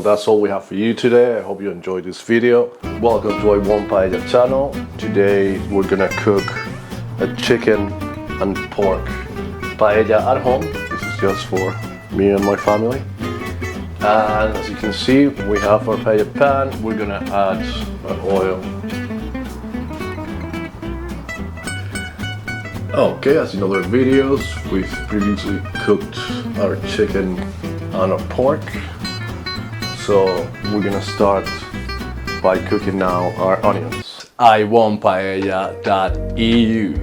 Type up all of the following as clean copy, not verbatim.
Well, that's all we have for you today. I hope you enjoyed this video. Welcome to A HomeMade Paella channel. Today we're gonna cook a chicken and pork paella at home. This is just for me and my family. And as you can see, we have our paella pan. We're gonna add our oil. Okay, as in other videos, we've previously cooked our chicken and our pork. So we're gonna start by cooking now our onions. HomeMadePaella.eu,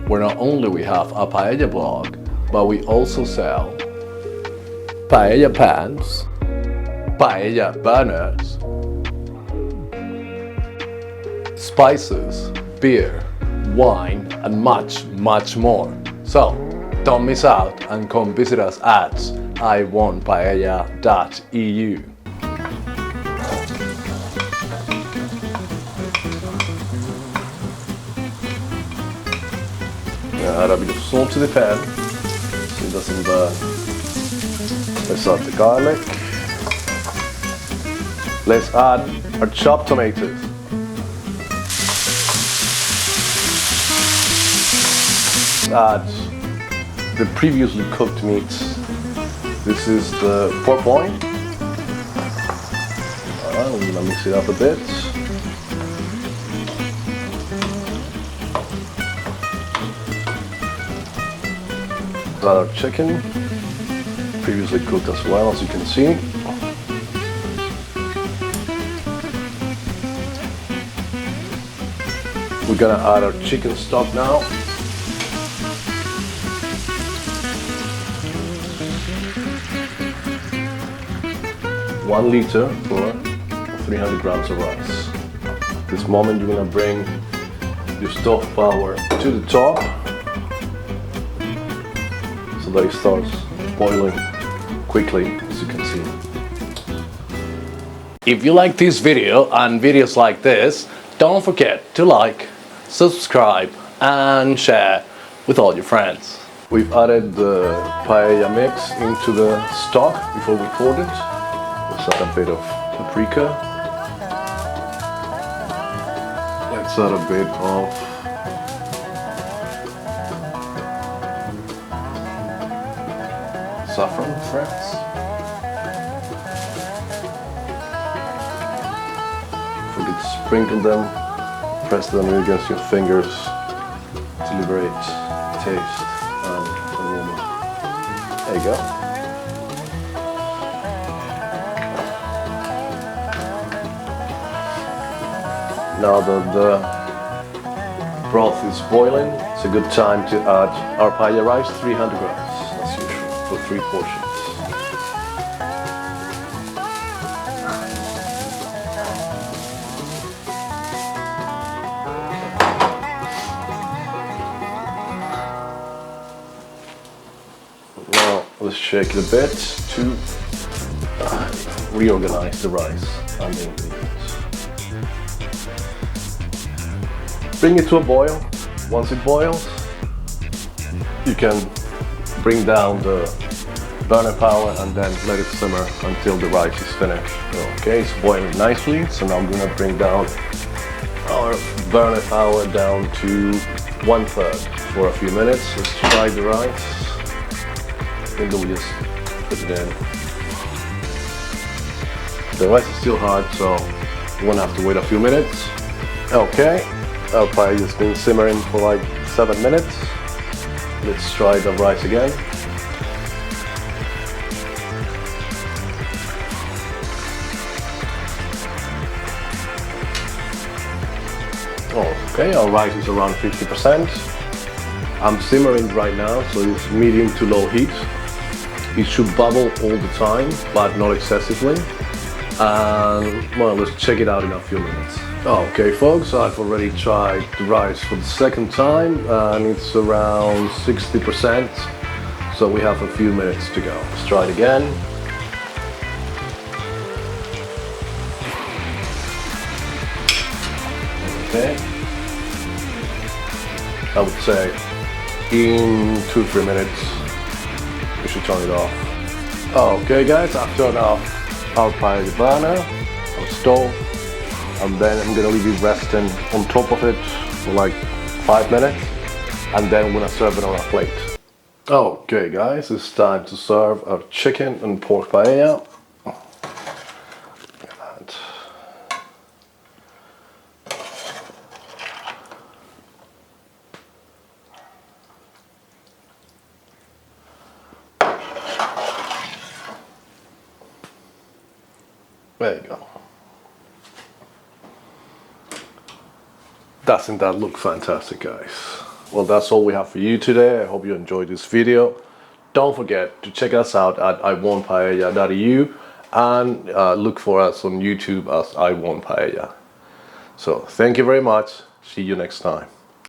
where not only we have a paella blog, but we also sell paella pans, paella burners, spices, beer, wine, and much more. So don't miss out and come visit us at HomeMadePaella.eu. Add a bit of salt to the pan so it doesn't burn. Let's add the garlic. Let's add our chopped tomatoes. Add the previously cooked meats. This is the pork loin. I'm gonna mix it up a bit. Add our chicken, previously cooked as well, as you can see. We're gonna add our chicken stock now. One liter for 300 grams of rice. At this moment you're gonna bring your stove power to the top so that it starts boiling quickly, as you can see. If you like this video and videos like this, don't forget to like, subscribe and share with all your friends. We've added the paella mix into the stock before we poured it. Let's add a bit of paprika. Let's add a bit of saffron threads. Forget to sprinkle them. Press them against your fingers to liberate taste and aroma. There you go. Now that the broth is boiling, it's a good time to add our paella rice, 300 grams, as usual, for 3 portions. Now let's shake it a bit to reorganize the rice and the ingredients. Bring it to a boil. Once it boils, you can bring down the burner power and then let it simmer until the rice is finished. Okay, it's boiling nicely, so now I'm gonna bring down our burner power down to 1/3 for a few minutes. Let's try the rice. And then we just put it in. The rice is still hard, so you won't have to wait a few minutes. Okay. Our paella has been simmering for like 7 minutes. Let's try the rice again. Okay, our rice is around 50%. I'm simmering right now, so it's medium to low heat. It should bubble all the time, but not excessively. And well, let's check it out in a few minutes. Okay folks, I've already tried the rice for the second time and it's around 60%, so we have a few minutes to go. Let's try it again. Okay. I would say in 2-3 minutes we should turn it off. Okay guys, I've turned off our paella burner, our stove, and then I'm gonna leave it resting on top of it for like 5 minutes, and then I'm gonna serve it on a plate. Okay guys, it's time to serve our chicken and pork paella. There you go. Doesn't that look fantastic, guys? Well, that's all we have for you today. I hope you enjoyed this video. Don't forget to check us out at iwantpaella.eu and look for us on YouTube as I Want Paella. So thank you very much. See you next time.